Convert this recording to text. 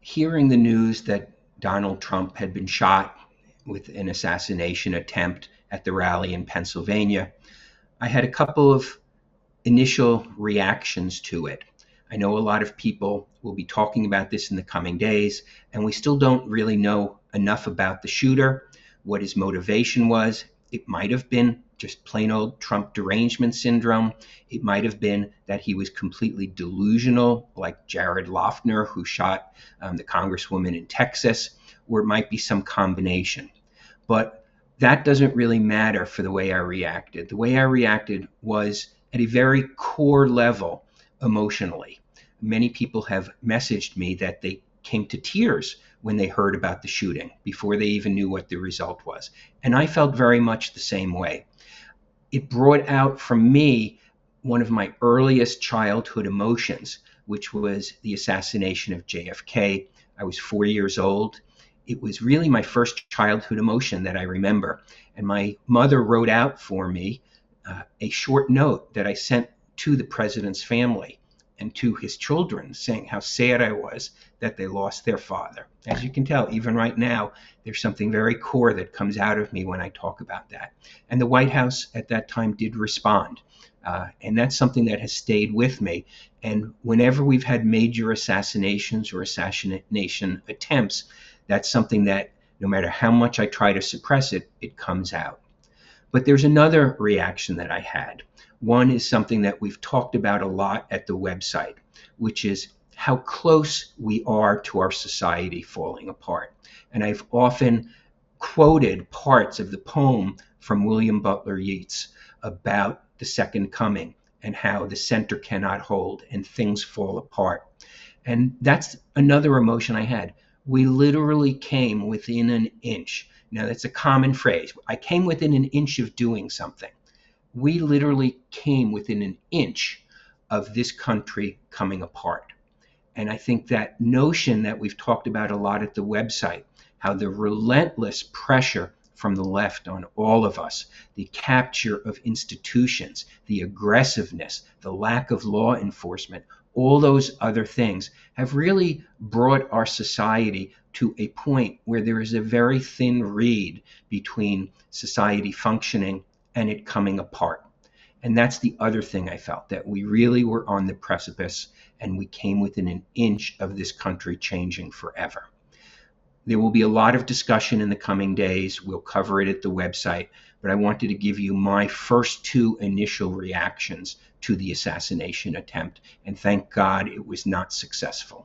hearing the news that Donald Trump had been shot with an assassination attempt at the rally in Pennsylvania, I had a couple of initial reactions to it. I know a lot of people will be talking about this in the coming days, and we still don't really know enough about the shooter, what his motivation was. It might have been just plain old Trump derangement syndrome. It might have been that he was completely delusional, like Jared Loughner, who shot the congresswoman in Texas, or it might be some combination. But that doesn't really matter for the way I reacted. The way I reacted was at a very core level emotionally. Many people have messaged me that they came to tears when they heard about the shooting before they even knew what the result was. And I felt very much the same way. It brought out from me one of my earliest childhood emotions, which was the assassination of JFK. I was 4 years old. It was really my first childhood emotion that I remember. And my mother wrote out for me a short note that I sent to the president's family and to his children, saying how sad I was that they lost their father. As you can tell, even right now, there's something very core that comes out of me when I talk about that. And the White House at that time did respond. And that's something that has stayed with me. And whenever we've had major assassinations or assassination attempts, that's something that no matter how much I try to suppress it, it comes out. But there's another reaction that I had. One is something that we've talked about a lot at the website, which is how close we are to our society falling apart. And I've often quoted parts of the poem from William Butler Yeats about the Second Coming and how the center cannot hold and things fall apart. And that's another emotion I had. We literally came within an inch. Now, that's a common phrase. I came within an inch of doing something. We literally came within an inch of this country coming apart. And I think that notion that we've talked about a lot at the website, how the relentless pressure from the left on all of us, the capture of institutions, the aggressiveness, the lack of law enforcement, all those other things have really brought our society to a point where there is a very thin reed between society functioning and it coming apart. And that's the other thing I felt, that we really were on the precipice and we came within an inch of this country changing forever. There will be a lot of discussion in the coming days. We'll cover it at the website, but I wanted to give you my first two initial reactions to the assassination attempt, and thank God it was not successful.